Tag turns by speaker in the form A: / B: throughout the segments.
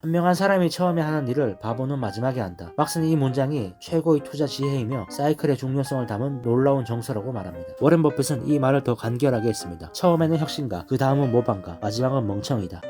A: 현명한 사람이 처음에 하는 일을 바보는 마지막에 한다. 막스는 이 문장이 최고의 투자 지혜이며 사이클의 중요성을 담은 놀라운 정서라고 말합니다. 워렌 버핏은 이 말을 더 간결하게 했습니다. 처음에는 혁신가, 그 다음은 모방가, 마지막은 멍청이다.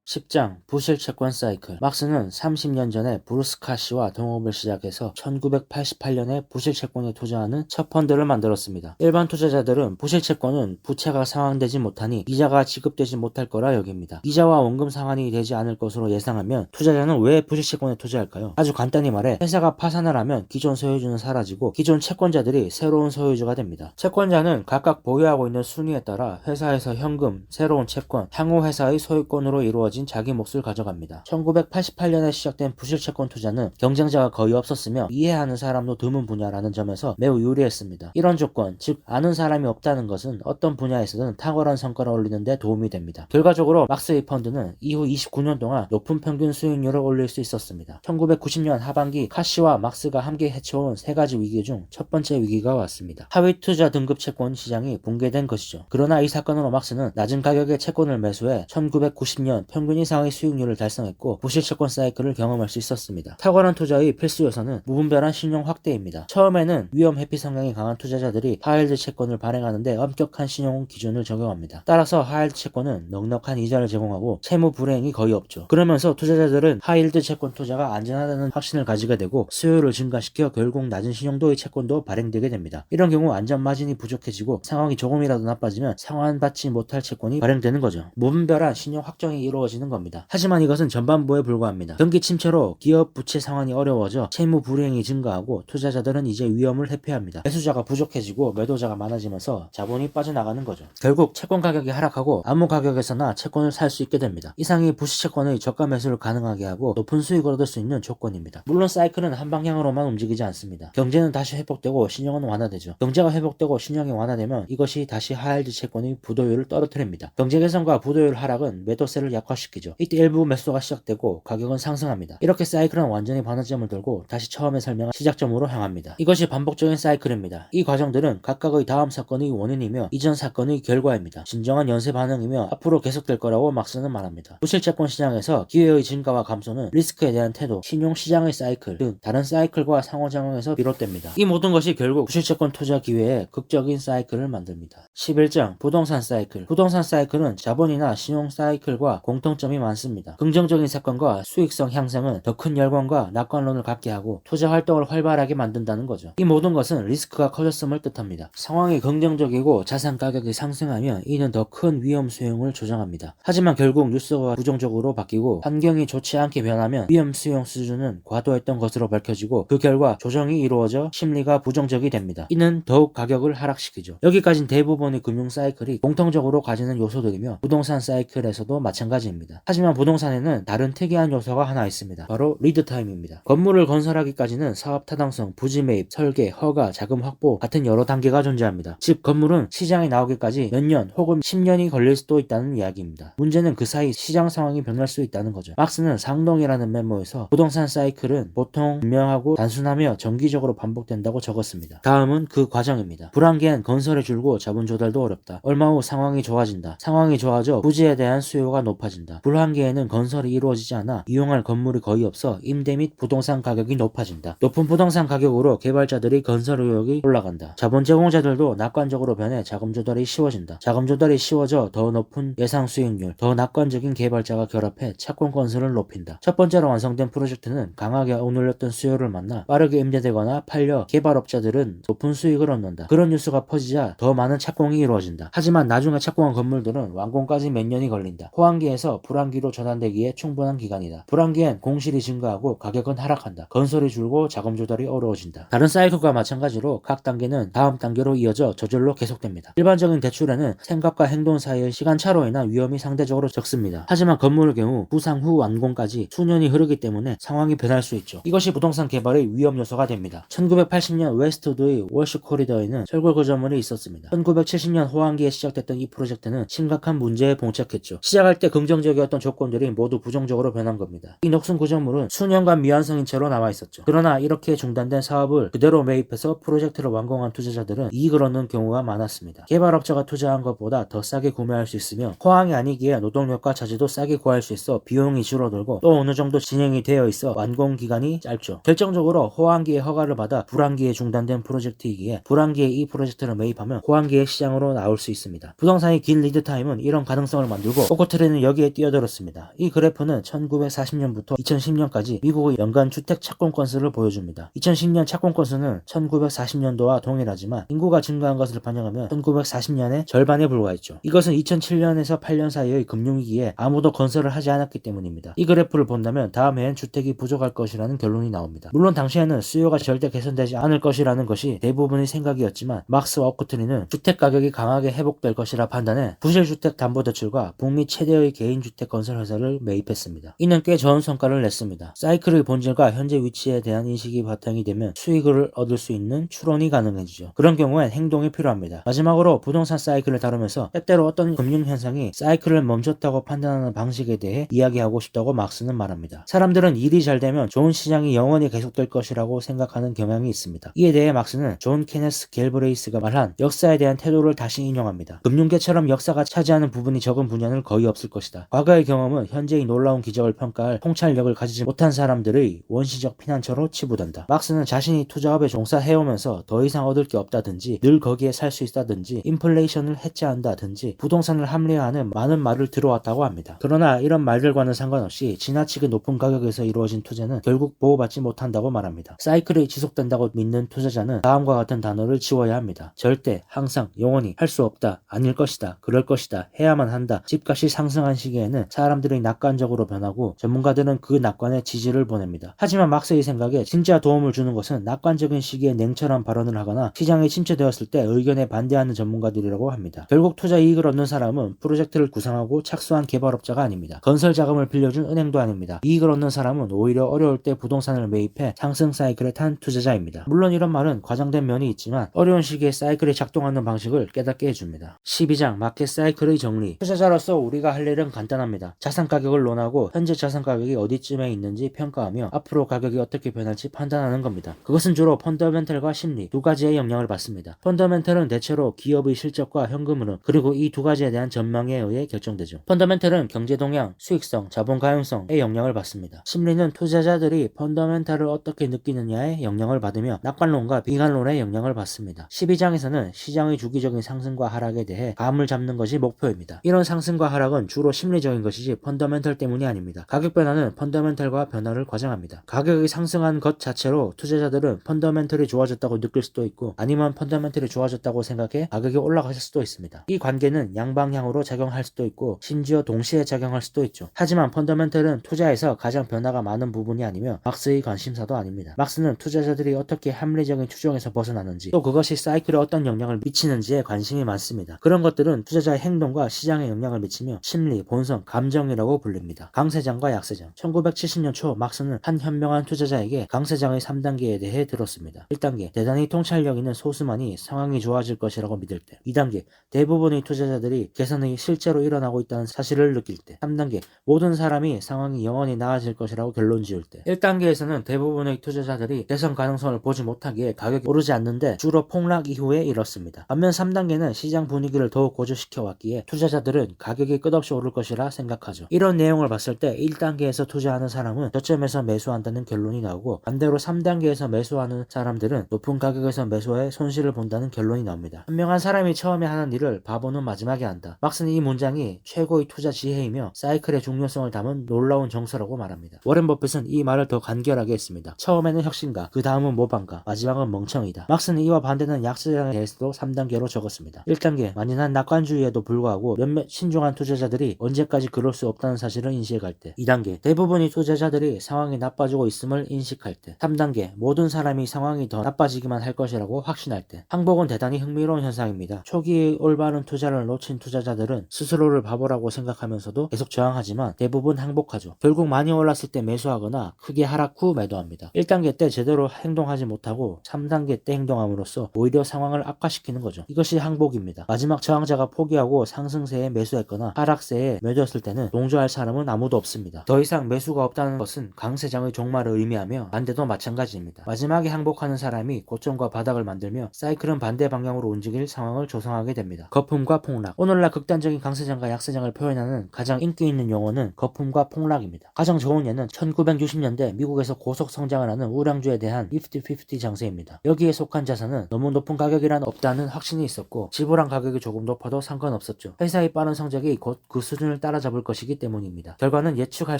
A: 10장 부실 채권 사이클. 막스는 30년 전에 브루스 카시와 동업을 시작해서 1988년에 부실 채권에 투자하는 첫 펀드를 만들었습니다. 일반 투자자들은 부실 채권은 부채가 상환되지 못하니 이자가 지급되지 못할 거라 여깁니다. 이자와 원금 상환이 되지 않을 것으로 예상하면 투자자는 왜 부실 채권에 투자할까요? 아주 간단히 말해 회사가 파산을 하면 기존 소유주는 사라지고 기존 채권자들이 새로운 소유주가 됩니다. 채권자는 각각 보유하고 있는 순위에 따라 회사에서 현금, 새로운 채권, 향후 회사의 소유권으로 이루어진 자기 몫을 가져갑니다. 1988년에 시작된 부실채권 투자는 경쟁자가 거의 없었으며 이해하는 사람도 드문 분야라는 점에서 매우 유리했습니다. 이런 조건, 즉 아는 사람이 없다는 것은 어떤 분야에서든 탁월한 성과를 올리는 데 도움이 됩니다. 결과적으로 막스의 펀드는 이후 29년 동안 높은 평균 수익률을 올릴 수 있었습니다. 1990년 하반기 카시와 막스가 함께 헤쳐온 세 가지 위기 중 첫 번째 위기가 왔습니다. 하위 투자 등급 채권 시장이 붕괴된 것이죠. 그러나 이 사건으로 막스는 낮은 가격의 채권을 매수해 1990년 평균 이상의 수익률을 달성했고 부실 채권 사이클을 경험할 수 있었습니다. 탁월한 투자의 필수 요소는 무분별한 신용 확대입니다. 처음에는 위험 회피 성향이 강한 투자자들이 하이힐드 채권을 발행하는데 엄격한 신용 기준을 적용합니다. 따라서 하이힐드 채권은 넉넉한 이자를 제공하고 채무 불이행이 거의 없죠. 그러면서 투자자들은 하이힐드 채권 투자가 안전하다는 확신을 가지게 되고 수요를 증가시켜 결국 낮은 신용도의 채권도 발행되게 됩니다. 이런 경우 안전 마진이 부족해지고 상황이 조금이라도 나빠지면 상환받지 못할 채권이 발행되는 거죠. 무분별한 신용 확정이 이루어지는 겁니다. 하지만 이것은 전반부에 불과합니다. 경기 침체로 기업 부채 상환이 어려워져 채무 불이행이 증가하고 투자자들은 이제 위험을 회피합니다. 매수자가 부족해지고 매도자가 많아지면서 자본이 빠져나가는 거죠. 결국 채권 가격이 하락하고 아무 가격에서나 채권을 살 수 있게 됩니다. 이상이 부실채권의 저가 매수를 가능하게 하고 높은 수익을 얻을 수 있는 조건입니다. 물론 사이클은 한 방향으로만 움직이지 않습니다. 경제는 다시 회복되고 신용은 완화되죠. 경제가 회복되고 신용이 완화되면 이것이 다시 하이힐드 채권의 부도율을 떨어뜨립니다. 경제 개선과 부도율 하락은 매도세를 약화시키죠. 이때 일부 매수가 시작되고 가격은 상승합니다. 이렇게 사이클은 완전히 반환점을 돌고 다시 처음에 설명한 시작점으로 향합니다. 이것이 반복적인 사이클입니다. 이 과정들은 각각의 다음 사건의 원인이며 이전 사건의 결과입니다. 진정한 연쇄 반응이며 앞으로 계속될 거라고 막스는 말합니다. 부실채권 시장에서 기회의 증가와 감소는 리스크에 대한 태도, 신용시장의 사이클 등 다른 사이클과 상호작용에서 비롯됩니다. 이 모든 것이 결국 부실채권 투자 기회의 극적인 사이클을 만듭니다. 11장 부동산 사이클. 부동산 사이클은 자본이나 신용 사이클과 공통점이 많습니다. 긍정적인 사건과 수익성 향상은 더 큰 열광과 낙관론을 갖게 하고 투자 활동을 활발하게 만든다는 거죠. 이 모든 것은 리스크가 커졌음을 뜻합니다. 상황이 긍정적이고 자산 가격이 상승하면 이는 더 큰 위험 수용을 조장합니다. 하지만 결국 뉴스가 부정적으로 바뀌고 환경이 좋지 않게 변하면 위험 수용 수준은 과도했던 것으로 밝혀지고 그 결과 조정이 이루어져 심리가 부정적이 됩니다. 이는 더욱 가격을 하락시키죠. 여기까진 대부분의 금융 사이클이 공통적으로 가지는 요소들이며 부동산 사이클에서도 마찬가지입니다. 하지만 부동산에는 다른 특이한 요소가 하나 있습니다. 바로 리드 타임입니다. 건물을 건설하기까지는 사업 타당성, 부지 매입, 설계, 허가, 자금 확보 같은 여러 단계가 존재합니다. 즉 건물은 시장에 나오기까지 몇 년 혹은 10년이 걸릴 수도 있다는 이야기입니다. 문제는 그 사이 시장 상황이 변할 수 있다는 거죠. 막스는 상동이라는 메모에서 부동산 사이클은 보통 분명하고 단순하며 정기적으로 반복된다고 적었습니다. 다음은 그 과정입니다. 불황기엔 건설이 줄고 자본 조달도 어렵다. 얼마 후 상황이 좋아진다. 상황이 좋아져 부지에 대한 수요가 높아진다. 불황기에는 건설이 이루어지지 않아 이용할 건물이 거의 없어 임대 및 부동산 가격이 높아진다. 높은 부동산 가격으로 개발자들이 건설 의욕이 올라간다. 자본 제공자들도 낙관적으로 변해 자금 조달이 쉬워진다. 자금 조달이 쉬워져 더 높은 예상 수익률, 더 낙관적인 개발자가 결합해 채권 건설을 높인다. 첫 번째로 완성된 프로젝트는 강하게 억눌렸던 수요를 만나 빠르게 임대되거나 팔려 개발업자들은 높은 수익을 얻는다. 그런 뉴스가 퍼지자 더 많은 착공이 이루어진다. 하지만 나중에 착공한 건물들은 완공까지 몇 년이 걸린다. 호황기에서 불황기로 전환되기에 충분한 기간이다. 불황기엔 공실이 증가하고 가격은 하락한다. 건설이 줄고 자금 조달이 어려워진다. 다른 사이클과 마찬가지로 각 단계는 다음 단계로 이어져 저절로 계속됩니다. 일반적인 대출에는 생각과 행동 사이의 시간차로 인한 위험이 상대적으로 적습니다. 하지만 건물의 경우 부상 후 완공까지 수년이 흐르기 때문에 상황이 변할 수 있죠. 이것이 부동산 개발의 위험 요소가 됩니다. 1980년 웨스트우드의 월시 코리더에는 철골 구조물이 있었습니다. 1970년 호황기에 시작됐던 이 프로젝트는 심각한 문제에 봉착했죠. 시작할 때 긍정적인 긍정적이었던 조건들이 모두 부정적으로 변한 겁니다. 이 녹슨 구조물은 수년간 미완성인 채로 남아있었죠. 그러나 이렇게 중단된 사업을 그대로 매입해서 프로젝트를 완공한 투자자들은 이익을 얻는 경우가 많았습니다. 개발업자가 투자한 것보다 더 싸게 구매할 수 있으며 호황이 아니기에 노동력과 자재도 싸게 구할 수 있어 비용이 줄어들고 또 어느 정도 진행이 되어 있어 완공 기간이 짧죠. 결정적으로 호황기에 허가를 받아 불황기에 중단된 프로젝트이기에 불황기에 이 프로젝트를 매입하면 호황기의 시장으로 나올 수 있습니다. 부동산의 긴 리드타임은 이런 가능성을 만들고 오코트리는 여기에 뛰어들었습니다. 이 그래프는 1940년부터 2010년까지 미국의 연간 주택 착공 건수를 보여줍니다. 2010년 착공 건수는 1940년도와 동일하지만 인구가 증가한 것을 반영하면 1940년의 절반에 불과했죠. 이것은 2007년에서 8년 사이의 금융위기에 아무도 건설을 하지 않았기 때문입니다. 이 그래프를 본다면 다음 해엔 주택이 부족할 것이라는 결론이 나옵니다. 물론 당시에는 수요가 절대 개선되지 않을 것이라는 것이 대부분의 생각이었지만 막스와 오코트리는 주택 가격이 강하게 회복될 것이라 판단해 부실주택 담보대출과 북미 최대의 개인주택 건설회사를 매입했습니다. 이는 꽤 좋은 성과를 냈습니다. 사이클의 본질과 현재 위치에 대한 인식이 바탕이 되면 수익을 얻을 수 있는 추론이 가능해지죠. 그런 경우엔 행동이 필요합니다. 마지막으로 부동산 사이클을 다루면서 때때로 어떤 금융현상이 사이클을 멈췄다고 판단하는 방식에 대해 이야기하고 싶다고 막스는 말합니다. 사람들은 일이 잘 되면 좋은 시장이 영원히 계속될 것이라고 생각하는 경향이 있습니다. 이에 대해 막스는 존 케네스 갤브레이스가 말한 역사에 대한 태도를 다시 인용합니다. 금융계처럼 역사가 차지하는 부분이 적은 분야는 거의 없을 것이다. 과거의 경험은 현재의 놀라운 기적을 평가할 통찰력을 가지지 못한 사람들의 원시적 피난처로 치부된다. 막스는 자신이 투자업에 종사해오면서 더 이상 얻을 게 없다든지 늘 거기에 살 수 있다든지 인플레이션을 해체한다든지 부동산을 합리화하는 많은 말을 들어왔다고 합니다. 그러나 이런 말들과는 상관없이 지나치게 높은 가격에서 이루어진 투자는 결국 보호받지 못한다고 말합니다. 사이클이 지속된다고 믿는 투자자는 다음과 같은 단어를 지워야 합니다. 절대, 항상, 영원히, 할 수 없다, 아닐 것이다, 그럴 것이다, 해야만 한다. 집값이 상승한 시기에는 사람들이 낙관적으로 변하고 전문가들은 그 낙관에 지지를 보냅니다. 하지만 막스의 생각에 진짜 도움을 주는 것은 낙관적인 시기에 냉철한 발언을 하거나 시장이 침체되었을 때 의견에 반대하는 전문가들이라고 합니다. 결국 투자 이익을 얻는 사람은 프로젝트를 구상하고 착수한 개발업자가 아닙니다. 건설 자금을 빌려준 은행도 아닙니다. 이익을 얻는 사람은 오히려 어려울 때 부동산을 매입해 상승 사이클에 탄 투자자입니다. 물론 이런 말은 과장된 면이 있지만 어려운 시기에 사이클이 작동하는 방식을 깨닫게 해줍니다. 12장 마켓 사이클의 정리. 투자자로서 우리가 할 일은 간단합니다. 자산 가격을 논하고 현재 자산 가격이 어디쯤에 있는지 평가하며 앞으로 가격이 어떻게 변할지 판단하는 겁니다. 그것은 주로 펀더멘털과 심리 두 가지의 영향을 받습니다. 펀더멘털은 대체로 기업의 실적과 현금 흐름 그리고 이 두 가지에 대한 전망에 의해 결정되죠. 펀더멘털은 경제 동향, 수익성, 자본 가용성에 영향을 받습니다. 심리는 투자자들이 펀더멘털을 어떻게 느끼느냐에 영향을 받으며 낙관론과 비관론에 영향을 받습니다. 12장에서는 시장의 주기적인 상승과 하락에 대해 감을 잡는 것이 목표입니다. 이런 상승과 하락은 주로 심리적인 것이지 펀더멘털 때문이 아닙니다. 가격 변화는 펀더멘털과 변화를 과장합니다. 가격이 상승한 것 자체로 투자자들은 펀더멘털이 좋아졌다고 느낄 수도 있고 아니면 펀더멘털이 좋아졌다고 생각해 가격이 올라갔을 수도 있습니다. 이 관계는 양방향으로 작용할 수도 있고 심지어 동시에 작용할 수도 있죠. 하지만 펀더멘털은 투자에서 가장 변화가 많은 부분이 아니며 막스의 관심사도 아닙니다. 막스는 투자자들이 어떻게 합리적인 추정에서 벗어나는지 또 그것이 사이클에 어떤 영향을 미치는지에 관심이 많습니다. 그런 것들은 투자자의 행동과 시장에 영향을 미치며 심리, 본성, 감정이라고 불립니다. 강세장과 약세장. 1970년 초 막스는 한 현명한 투자자에게 강세장의 3단계에 대해 들었습니다. 1단계 대단히 통찰력 있는 소수만이 상황이 좋아질 것이라고 믿을 때. 2단계 대부분의 투자자들이 개선이 실제로 일어나고 있다는 사실을 느낄 때. 3단계 모든 사람이 상황이 영원히 나아질 것이라고 결론 지을 때. 1단계에서는 대부분의 투자자들이 개선 가능성을 보지 못하기에 가격이 오르지 않는데 주로 폭락 이후에 이렇습니다. 반면 3단계는 시장 분위기를 더욱 고조시켜 왔기에 투자자들은 가격이 끝없이 오를 것이라 생각하죠. 이런 내용을 봤을 때 1단계에서 투자하는 사람은 저점에서 매수한다는 결론이 나오고 반대로 3단계에서 매수하는 사람들은 높은 가격에서 매수해 손실을 본다는 결론이 나옵니다. 현명한 사람이 처음에 하는 일을 바보는 마지막에 한다. 막스는 이 문장이 최고의 투자 지혜이며 사이클의 중요성을 담은 놀라운 정서라고 말합니다. 워렌 버핏은 이 말을 더 간결하게 했습니다. 처음에는 혁신가, 그 다음은 모방가, 마지막은 멍청이다. 막스는 이와 반대는 약세장에 대해서도 3단계로 적었습니다. 1단계 만연한 낙관주의에도 불구하고 몇몇 신중한 투자자들이 언제까지 그럴 수 없다는 사실을 인식할 때. 2단계 대부분의 투자자들이 상황이 나빠지고 있음을 인식할 때. 3단계 모든 사람이 상황이 더 나빠지기만 할 것이라고 확신할 때. 항복은 대단히 흥미로운 현상입니다. 초기의 올바른 투자를 놓친 투자자들은 스스로를 바보라고 생각하면서도 계속 저항하지만 대부분 항복하죠. 결국 많이 올랐을 때 매수하거나 크게 하락 후 매도합니다. 1단계 때 제대로 행동하지 못하고 3단계 때 행동함으로써 오히려 상황을 악화시키는 거죠. 이것이 항복입니다. 마지막 저항자가 포기하고 상승세에 매수했거나 하락세에 매도 정해졌을 때는 동조할 사람은 아무도 없습니다. 더 이상 매수가 없다는 것은 강세장의 종말을 의미하며 반대도 마찬가지입니다. 마지막에 항복하는 사람이 고점과 바닥을 만들며 사이클은 반대 방향으로 움직일 상황을 조성하게 됩니다. 거품과 폭락. 오늘날 극단적인 강세장과 약세장을 표현하는 가장 인기 있는 용어는 거품과 폭락입니다. 가장 좋은 예는 1960년대 미국에서 고속 성장을 하는 우량주에 대한 50-50 장세입니다. 여기에 속한 자산은 너무 높은 가격이란 없다는 확신이 있었고 지불한 가격이 조금 높아도 상관없었죠. 회사의 빠른 성장이 곧 그 수준을 따라잡을 것이기 때문입니다. 결과는 예측할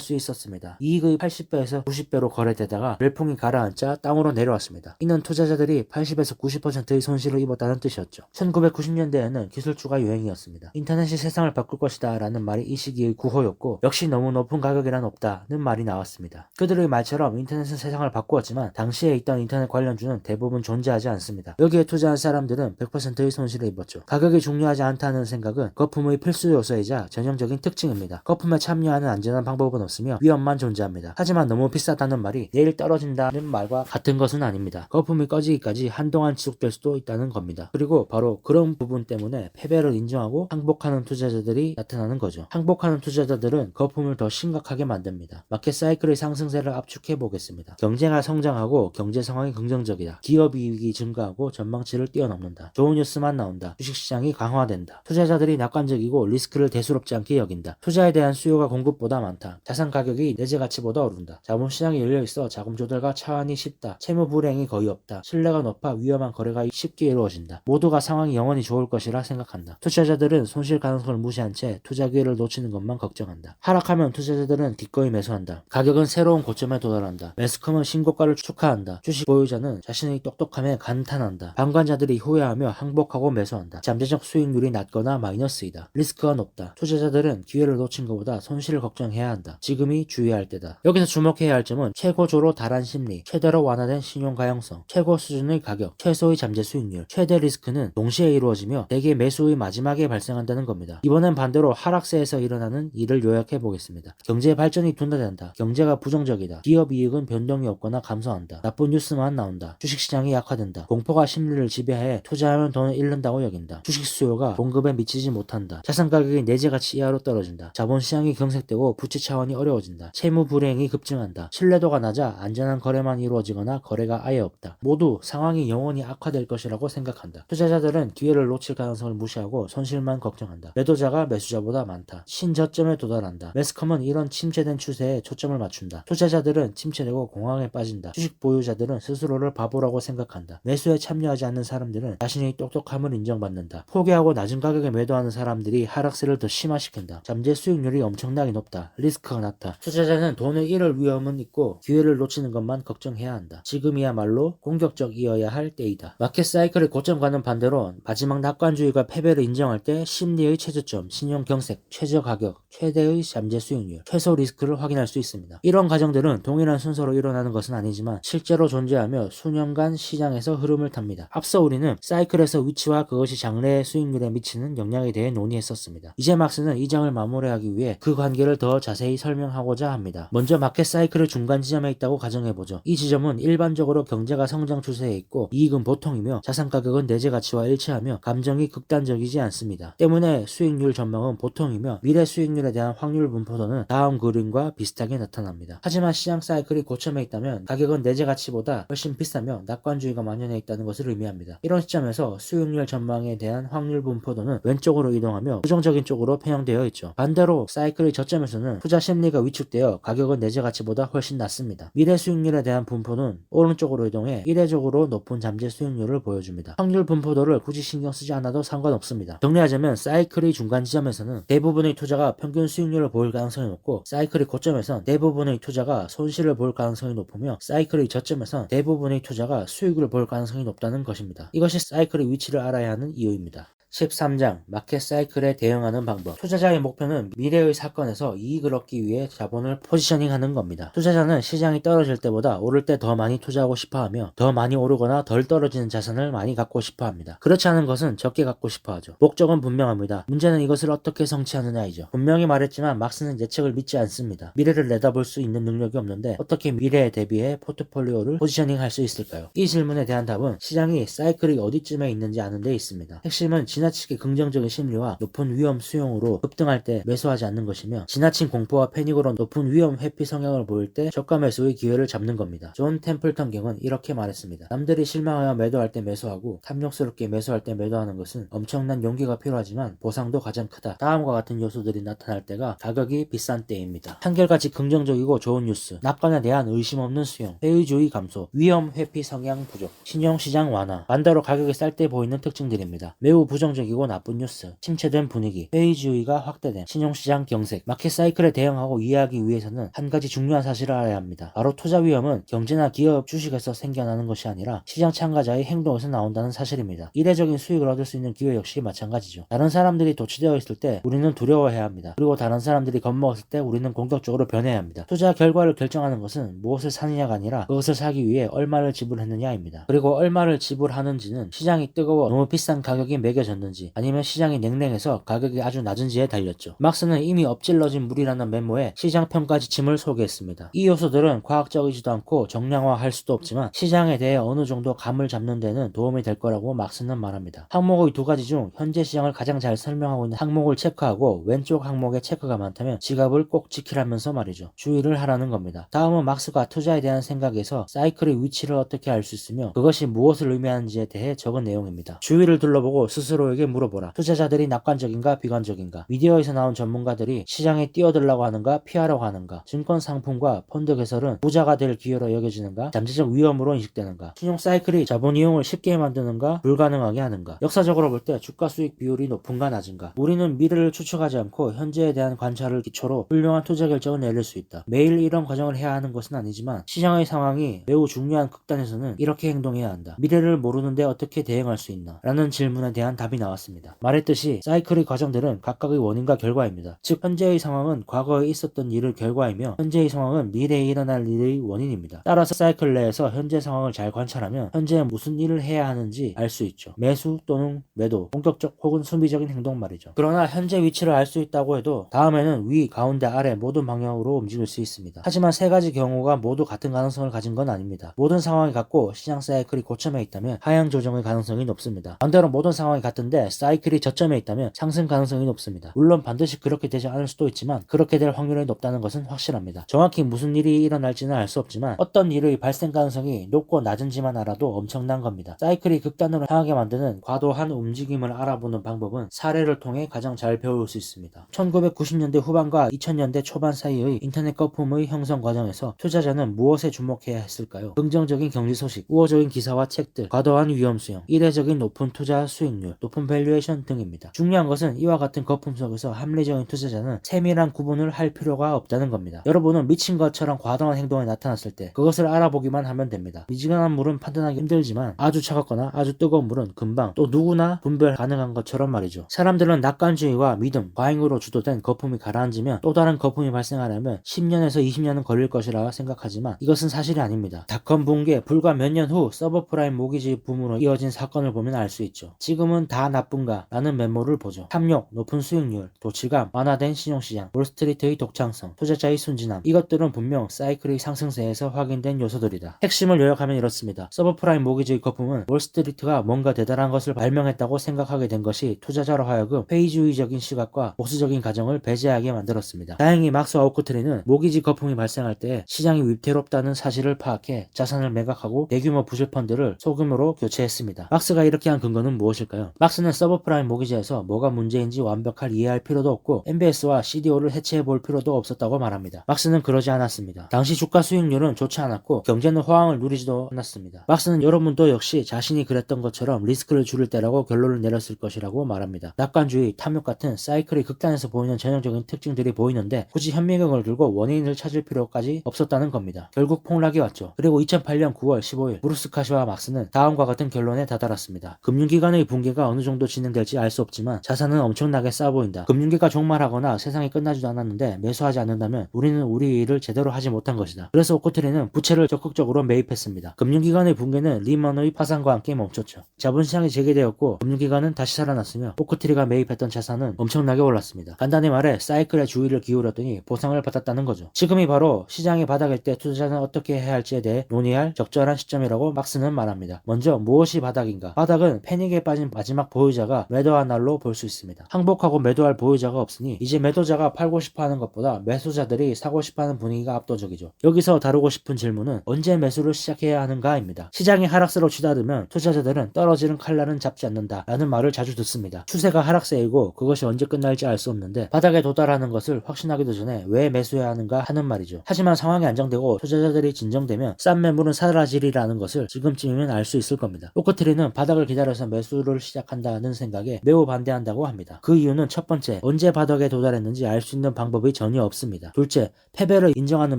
A: 수 있었습니다. 이익의 80배에서 90배로 거래되다가 열풍이 가라앉자 땅으로 내려왔습니다. 이는 투자자들이 80에서 90%의 손실을 입었다는 뜻이었죠. 1990년대에는 기술주가 유행이었습니다. 인터넷이 세상을 바꿀 것이다 라는 말이 이 시기의 구호였고 역시 너무 높은 가격이란 없다는 말이 나왔습니다. 그들의 말처럼 인터넷은 세상을 바꾸었지만 당시에 있던 인터넷 관련주는 대부분 존재하지 않습니다. 여기에 투자한 사람들은 100%의 손실을 입었죠. 가격이 중요하지 않다는 생각은 거품의 필수 요소이자 전형적인 특징입니다. 거품에 참여하는 안전한 방법은 없으며 위험만 존재합니다. 하지만 너무 비싸다는 말이 내일 떨어진다는 말과 같은 것은 아닙니다. 거품이 꺼지기까지 한동안 지속될 수도 있다는 겁니다. 그리고 바로 그런 부분 때문에 패배를 인정하고 항복하는 투자자들이 나타나는 거죠. 항복하는 투자자들은 거품을 더 심각하게 만듭니다. 마켓 사이클의 상승세를 압축해 보겠습니다. 경제가 성장하고 경제 상황이 긍정적이다. 기업 이익이 증가하고 전망치를 뛰어넘는다. 좋은 뉴스만 나온다. 주식시장이 강화된다. 투자자들이 낙관적이고 리스크를 대수롭지 않게 여긴다. 투자에 대한 수요가 공급보다 많다. 자산 가격이 내재 가치보다 오른다. 자본시장이 열려있어 자금 조달과 차환이 쉽다. 채무 불이행이 거의 없다. 신뢰가 높아 위험한 거래가 쉽게 이루어진다. 모두가 상황이 영원히 좋을 것이라 생각한다. 투자자들은 손실 가능성을 무시한 채 투자 기회를 놓치는 것만 걱정한다. 하락하면 투자자들은 기꺼이 매수한다. 가격은 새로운 고점에 도달한다. 매스컴은 신고가를 축하한다. 주식 보유자는 자신의 똑똑함에 감탄한다. 방관자들이 후회하며 항복하고 매수한다. 잠재적 수익률이 낮거나 마이너스이다. 리스크가 높다. 투자자들은 기회를 놓친 것보다 손실을 걱정해야 한다. 지금이 주의할 때다. 여기서 주목해야 할 점은 최고조로 달한 심리, 최대로 완화된 신용 가용성, 최고 수준의 가격, 최소의 잠재 수익률, 최대 리스크는 동시에 이루어지며 대개 매수의 마지막에 발생한다는 겁니다. 이번엔 반대로 하락세에서 일어나는 일을 요약해 보겠습니다. 경제 발전이 둔화된다. 경제가 부정적이다. 기업 이익은 변동이 없거나 감소한다. 나쁜 뉴스만 나온다. 주식시장이 약화된다. 공포가 심리를 지배해 투자하면 돈을 잃는다고 여긴다. 주식 수요가 공급에 미치지 못한다. 자산 가격이 내재 가치 이하로 떨어진다. 자본시장이 경색되고 부채 차원이 어려워진다. 채무 불이행이 급증한다. 신뢰도가 낮아 안전한 거래만 이루어지거나 거래가 아예 없다. 모두 상황이 영원히 악화될 것이라고 생각한다. 투자자들은 기회를 놓칠 가능성을 무시하고 손실만 걱정한다. 매도자가 매수자보다 많다. 신저점에 도달한다. 매스컴은 이런 침체된 추세에 초점을 맞춘다. 투자자들은 침체되고 공황에 빠진다. 주식 보유자들은 스스로를 바보라고 생각한다. 매수에 참여하지 않는 사람들은 자신의 똑똑함을 인정받는다. 포기하고 낮은 가격에 매도하는 사람들이 하락세를 더 심화시킨다. 잠재 수익률이 엄청나게 높다. 리스크가 낮다. 투자자는 돈을 잃을 위험은 있고 기회를 놓치는 것만 걱정해야 한다. 지금이야말로 공격적이어야 할 때이다. 마켓 사이클의 고점과는 반대로 마지막 낙관주의가 패배를 인정할 때 심리의 최저점, 신용 경색, 최저 가격, 최대의 잠재 수익률, 최소 리스크를 확인할 수 있습니다. 이런 과정들은 동일한 순서로 일어나는 것은 아니지만 실제로 존재하며 수년간 시장에서 흐름을 탑니다. 앞서 우리는 사이클에서 위치와 그것이 장래의 수익률에 미치는 영향에 대해 논의했었습니다. 이제 막스는 이 장을 마무리하기 위해 그 관계를 더 자세히 설명하고자 합니다. 먼저 마켓 사이클의 중간 지점에 있다고 가정해보죠. 이 지점은 일반적으로 경제가 성장 추세에 있고 이익은 보통이며 자산 가격은 내재 가치와 일치하며 감정이 극단적이지 않습니다. 때문에 수익률 전망은 보통이며 미래 수익률에 대한 확률 분포도는 다음 그림과 비슷하게 나타납니다. 하지만 시장 사이클이 고점에 있다면 가격은 내재 가치보다 훨씬 비싸며 낙관주의가 만연해 있다는 것을 의미합니다. 이런 시점에서 수익률 전망에 대한 확률 분포도는 왼쪽으로 이동하며 부정적인 쪽으로 편향되어 있죠. 반대로 사이클의 저점에서는 투자 심리가 위축되어 가격은 내재 가치보다 훨씬 낮습니다. 미래 수익률에 대한 분포는 오른쪽으로 이동해 이례적으로 높은 잠재 수익률을 보여줍니다. 확률 분포도를 굳이 신경 쓰지 않아도 상관없습니다. 정리하자면 사이클의 중간 지점에서는 대부분의 투자가 평균 수익률을 보일 가능성이 높고 사이클의 고점에선 대부분의 투자가 손실을 볼 가능성이 높으며 사이클의 저점에선 대부분의 투자가 수익을 볼 가능성이 높다는 것입니다. 이것이 사이클의 위치를 알아야 하는 이유입니다. 13장 마켓 사이클에 대응하는 방법. 투자자의 목표는 미래의 사건에서 이익을 얻기 위해 자본을 포지셔닝하는 겁니다. 투자자는 시장이 떨어질 때보다 오를 때 더 많이 투자하고 싶어하며 더 많이 오르거나 덜 떨어지는 자산을 많이 갖고 싶어합니다. 그렇지 않은 것은 적게 갖고 싶어하죠. 목적은 분명합니다. 문제는 이것을 어떻게 성취하느냐이죠. 분명히 말했지만 막스는 예측을 믿지 않습니다. 미래를 내다볼 수 있는 능력이 없는데 어떻게 미래에 대비해 포트폴리오를 포지셔닝 할 수 있을까요? 이 질문에 대한 답은 시장이 사이클이 어디쯤에 있는지 아는 데 있습니다. 핵심은 지나치게 긍정적인 심리와 높은 위험 수용으로 급등할 때 매수하지 않는 것이며 지나친 공포와 패닉으로 높은 위험 회피 성향을 보일 때 저가 매수의 기회를 잡는 겁니다. 존 템플턴 경은 이렇게 말했습니다. 남들이 실망하여 매도할 때 매수하고 탐욕스럽게 매수할 때 매도하는 것은 엄청난 용기가 필요하지만 보상도 가장 크다. 다음과 같은 요소들이 나타날 때가 가격이 비싼 때입니다. 한결같이 긍정적이고 좋은 뉴스, 낙관에 대한 의심 없는 수용, 회의주의 감소, 위험 회피 성향 부족, 신용시장 완화, 반대로 가격이 쌀 때 보이는 특징들입니다. 매우 부정적이고 나쁜 뉴스, 침체된 분위기, 회의주의가 확대된 신용시장 경색, 마켓 사이클에 대응하고 이해하기 위해서는 한 가지 중요한 사실을 알아야 합니다. 바로 투자 위험은 경제나 기업 주식에서 생겨나는 것이 아니라 시장 참가자의 행동에서 나온다는 사실입니다. 이례적인 수익을 얻을 수 있는 기회 역시 마찬가지죠. 다른 사람들이 도취되어 있을 때 우리는 두려워해야 합니다. 그리고 다른 사람들이 겁먹었을 때 우리는 공격적으로 변해야 합니다. 투자 결과를 결정하는 것은 무엇을 사느냐가 아니라 그것을 사기 위해 얼마를 지불했느냐입니다. 그리고 얼마를 지불하는지는 시장이 뜨거워 너무 비싼 가격이 매겨졌는지 아니면 시장이 냉랭해서 가격이 아주 낮은지에 달렸죠. 막스는 이미 엎질러진 물이라는 메모에 시장 평가 지침을 소개했습니다. 이 요소들은 과학적이지도 않고 정량화할 수도 없지만 시장에 대해 어느 정도 감을 잡는 데는 도움이 될 거라고 막스는 말합니다. 항목의 두 가지 중 현재 시장을 가장 잘 설명하고 있는 항목을 체크하고 왼쪽 항목에 체크가 많다면 지갑을 꼭 지키라면서 말이죠. 주의를 하라는 겁니다. 다음은 막스가 투자에 대한 생각에서 사이클의 위치를 어떻게 알 수 있으며 그것이 무엇을 의미하는지에 대해 적은 내용입니다. 주위를 둘러보고 스스로에게 물어보라. 투자자들이 낙관적인가 비관적인가? 미디어에서 나온 전문가들이 시장에 뛰어들라고 하는가 피하려고 하는가? 증권 상품과 펀드 개설은 부자가 될 기회로 여겨지는가? 잠재적 위험으로 인식되는가? 신용 사이클이 자본 이용을 쉽게 만드는가 불가능하게 하는가? 역사적으로 볼 때 주가 수익 비율이 높은가 낮은가? 우리는 미래를 추측하지 않고 현재에 대한 관찰을 기초로 훌륭한 투자 결정을 내릴 수 있다. 매일 이런 과정을 해야 하는 것은 아니지만 시장의 상황이 매우 중요한 극단에서는 이렇게 행동해야 한다. 미래를 모르는데 어떻게 대응할 수 있나? 라는 질문에 대한 답이 나왔습니다. 말했듯이 사이클의 과정들은 각각의 원인과 결과입니다. 즉 현재의 상황은 과거에 있었던 일의 결과이며 현재의 상황은 미래에 일어날 일의 원인입니다. 따라서 사이클 내에서 현재 상황을 잘 관찰하면 현재 무슨 일을 해야 하는지 알 수 있죠. 매수 또는 매도, 본격적 혹은 수비적인 행동 말이죠. 그러나 현재 위치를 알 수 있다고 해도 다음에는 위, 가운데, 아래 모든 방향으로 움직일 수 있습니다. 하지만 세 가지 경우가 모두 같은 가능성을 가진 건 아닙니다. 모든 상황이 같고 시장 사이클이 고점에 있다면 하향 조정의 가능성이 높습니다. 반대로 모든 상황이 같은데 사이클이 저점에 있다면 상승 가능성이 높습니다. 물론 반드시 그렇게 되지 않을 수도 있지만 그렇게 될 확률이 높다는 것은 확실합니다. 정확히 무슨 일이 일어날지는 알 수 없지만 어떤 일의 발생 가능성이 높고 낮은지만 알아도 엄청난 겁니다. 사이클이 극단으로 향하게 만드는 과도한 움직임을 알아보는 방법은 사례를 통해 가장 잘 배울 수 있습니다. 1990년대 후반과 2000년대 초반 사이의 인터넷 거품의 형성 과정에서 투자자는 무엇에 주목해야 했을까요? 긍정적인 경제 소식, 우호적인 기사와 책들, 과도한 위험 수용, 이례적인 높은 투자 수익률, 높은 밸류에이션 등입니다. 중요한 것은 이와 같은 거품 속에서 합리적인 투자자는 세밀한 구분을 할 필요가 없다는 겁니다. 여러분은 미친 것처럼 과도한 행동이 나타났을 때 그것을 알아보기만 하면 됩니다. 미지근한 물은 판단하기 힘들지만 아주 차갑거나 아주 뜨거운 물은 금방 또 누구나 분별 가능한 것처럼 말이죠. 사람들은 낙관주의와 믿음, 과잉으로 주도된 거품이 가라앉으면 또 다른 거품이 발생하려면 10년에서 20년은 걸릴 것이라 생각하지만 이것은 사실이 아닙니다. 닷컴 붕괴 불과 몇 년 후 서브프라임 모기지 붐으로 이어진 사건을 보면 알 수 있죠. 지금은 다 나쁜가? 라는 메모를 보죠. 탐욕, 높은 수익률, 도치감, 완화된 신용시장, 월스트리트의 독창성, 투자자의 순진함, 이것들은 분명 사이클의 상승세에서 확인된 요소들이다. 핵심을 요약하면 이렇습니다. 서브프라임 모기지의 거품은 월스트리트가 뭔가 대단한 것을 발명했다고 생각하게 된 것이 투자자로 하여금 회의주의적인 시각과 보수적인 가정을 배제하게 만들었습니다. 다행히 막스와 오크트리는 모기지 거품이 발생할 때 시장이 위태롭다는 사실을 파악해 자산을 매각하고 대규모 부실 펀드를 소규모로 교체했습니다. 막스가 이렇게 한 근거는 무엇일까요? 막스는 서브프라임 모기지에서 뭐가 문제인지 완벽할 이해할 필요도 없고 MBS와 CDO를 해체해 볼 필요도 없었다고 말합니다. 막스는 그러지 않았습니다. 당시 주가 수익률은 좋지 않았고 경제는 호황을 누리지도 않았습니다. 막스는 여러분도 역시 자신이 그랬던 것처럼 리스크를 줄일 때라고 결론을 내렸을 것이라고 말합니다. 낙관주의, 탐욕 같은 사이클이 극단에서 보이는 전형적인 특징들이 보이는데 굳이 현미경을 들고 원인을 찾을 필요까지 없었다는 겁니다. 결국 폭락이 왔죠. 그리고 2008년 9월 15일 브루스 카시와 막스는 다음과 같은 결론에 다다랐습니다. 금융기관의 붕괴가 어느 정도 진행될지 알 수 없지만 자산은 엄청나게 싸 보인다. 금융기가 종말하거나 세상이 끝나지도 않았는데 매수하지 않는다면 우리는 우리 일을 제대로 하지 못한 것이다. 그래서 오코트리는 부채를 적극적으로 매입했습니다. 금융기관의 붕괴는 리먼의 파산과 함께 멈췄죠. 자본시장이 재개되었고 금융기관은 다시 살아났으며 오코트리가 매입했던 자산은 엄청나게 올랐습니다. 간단히 말해 사이클에 주의를 기울였더니 보상을 받았다는 거죠. 지금이 바로 시장이 바닥일 때 투자자는 어떻게 해야 할지에 대해 논의할 적절한 시점이라고 막스는 말합니다. 먼저 무엇이 바닥인가? 바닥은 패닉에 빠진 마지막 보유자가 매도한 날로 볼 수 있습니다. 항복하고 매도할 보유자가 없으니 이제 매도자가 팔고 싶어하는 것보다 매수자들이 사고 싶어하는 분위기가 압도적이죠. 여기서 다루고 싶은 질문은 언제 매수를 시작해야 하는가입니다. 시장이 하락세로 치닫으면 투자자들은 떨어지는 칼날은 잡지 않는다 라는 말을 자주 듣습니다. 추세가 하락세이고 그것이 언제 끝날지 알 수 없는데 바닥에 도달하는 것을 확신하기도 전에 왜 매수해야 하는가 하는 말이죠. 하지만 상황이 안정되고 투자자들이 진정되면 싼 매물은 사라지리라는 것을 지금쯤이면 알 수 있을 겁니다. 로크트리는 바닥을 기다려서 매수를 시작한다는 생각에 매우 반대한다고 합니다. 그 이유는 첫 번째, 언제 바닥에 도달했는지 알 수 있는 방법이 전혀 없습니다. 둘째, 패배를 인정하는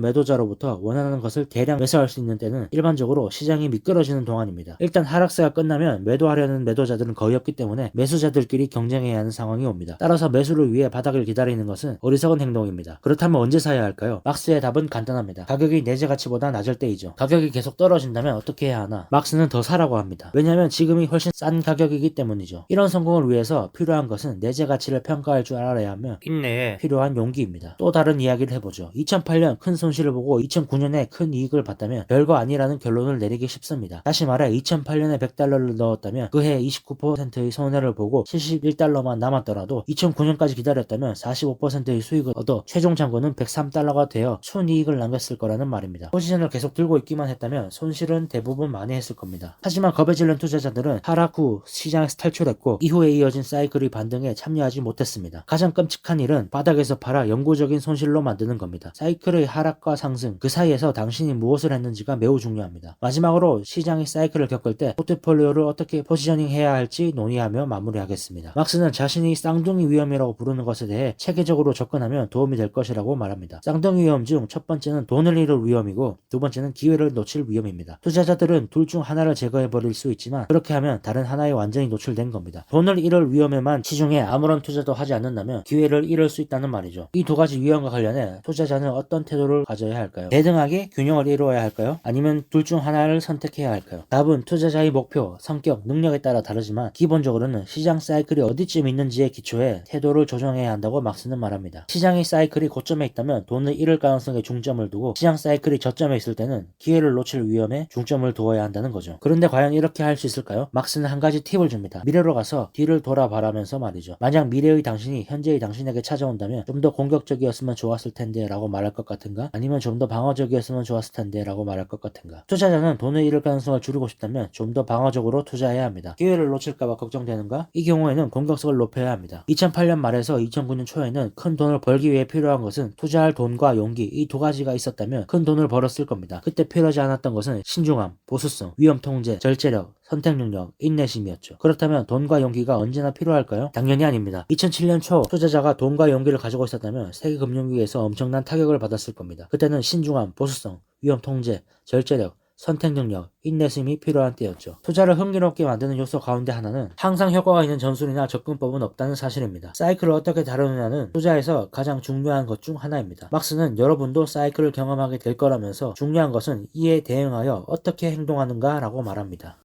A: 매도자로부터 원하는 것을 대량 매수할 수 있는 때는 일반적으로 시장이 미끄러지는 동안입니다. 일단 하락세가 끝나면 매도하려는 매도자들은 거의 없기 때문에 매수자들끼리 경쟁해야 하는 상황이 옵니다. 따라서 매수를 위해 바닥을 기다리는 것은 어리석은 행동입니다. 그렇다면 언제 사야 할까요? 막스의 답은 간단합니다. 가격이 내재 가치보다 낮을 때이죠. 가격이 계속 떨어진다면 어떻게 해야 하나? 막스는 더 사라고 합니다. 왜냐하면 지금이 훨씬 싼 가격이기 때문이죠. 이런 성공을 위해서 필요한 것은 내재 가치를 평가할 줄 알아야 하며 인내에 필요한 용기입니다. 또 다른 이야기를 해보죠. 2008년 큰 손실을 보고 2009년에 큰 이익을 봤다면 별거 아니라는 결론을 내리기 쉽습니다. 다시 말해 2008년에 $100를 넣었다면 그해 29%의 손해를 보고 $71만 남았더라도 2009년까지 기다렸다면 45%의 수익을 얻어 최종 잔고는 $103가 되어 순이익을 남겼을 거라는 말입니다. 포지션을 계속 들고 있기만 했다면 손실은 대부분 많이 했을 겁니다. 하지만 겁에 질린 투자자들은 하락 후 시장에서 탈출했고 이후에 이어진 사이클의 반등에 참여하지 못했습니다. 가장 끔찍한 일은 바닥에서 팔아 영구적인 손실로 만드는 겁니다. 사이클의 하락과 상승, 그 사이에서 당신이 무엇을 했는지가 매우 중요합니다. 마지막으로 시장이 사이클을 겪을 때 포트폴리오를 어떻게 포지셔닝 해야 할지 논의하며 마무리하겠습니다. 막스는 자신이 쌍둥이 위험이라고 부르는 것에 대해 체계적으로 접근하면 도움이 될 것이라고 말합니다. 쌍둥이 위험 중 첫 번째는 돈을 잃을 위험이고 두 번째는 기회를 놓칠 위험입니다. 투자자들은 둘 중 하나를 제거해버릴 수 있지만 그렇게 하면 다른 하나에 완전히 노출된 겁니다. 돈을 잃을 위험에만 치중해 아무런 투자도 하지 않는다면 기회를 잃을 수 있다는 말이죠. 이 두 가지 위험과 관련해 투자자는 어떤 태도를 가져야 할까요? 대등하게 균형을 이루어야 할까요? 아니면 둘 중 하나를 선택해야 할까요? 답은 투자자의 목표, 성격, 능력에 따라 다르지만 기본적으로는 시장 사이클이 어디쯤 있는지에 기초해 태도를 조정해야 한다고 막스는 말합니다. 시장의 사이클이 고점에 있다면 돈을 잃을 가능성에 중점을 두고 시장 사이클이 저점에 있을 때는 기회를 놓칠 위험에 중점을 두어야 한다는 거죠. 그런데 과연 이렇게 할 수 있을까요? 막스는 한 가지 팁을 줍니다. 미래로 가서 뒤를 돌아바라면서 말이죠. 만약 미래의 당신이 현재의 당신에게 찾아온다면 좀 더 공격적이었으면 좋았을 텐데 라고 말할 것 같은가? 아니면 좀 더 방어적이었으면 좋았을 텐데 라고 말할 것 같은가? 투자자는 돈을 잃을 가능성을 줄이고 싶다면 좀 더 방어적으로 투자해야 합니다. 기회를 놓칠까봐 걱정되는가? 이 경우에는 공격성을 높여야 합니다. 2008년 말에서 2009년 초에는 큰 돈을 벌기 위해 필요한 것은 투자할 돈과 용기, 이 두 가지가 있었다면 큰 돈을 벌었을 겁니다. 그때 필요하지 않았던 것은 신중함, 보수성, 위험 통제, 절제력, 선택 능력, 인내심이었죠. 그렇다면 돈과 용기가 언제나 필요할까요? 당연히 아닙니다. 2007년 초 투자자가 돈과 용기를 가지고 있었다면 세계 금융위기에서 엄청난 타격을 받았을 겁니다. 그때는 신중함, 보수성, 위험 통제, 절제력, 선택 능력, 인내심이 필요한 때였죠. 투자를 흥미롭게 만드는 요소 가운데 하나는 항상 효과가 있는 전술이나 접근법은 없다는 사실입니다. 사이클을 어떻게 다루느냐는 투자에서 가장 중요한 것 중 하나입니다. 막스는 여러분도 사이클을 경험하게 될 거라면서 중요한 것은 이에 대응하여 어떻게 행동하는가 라고 말합니다.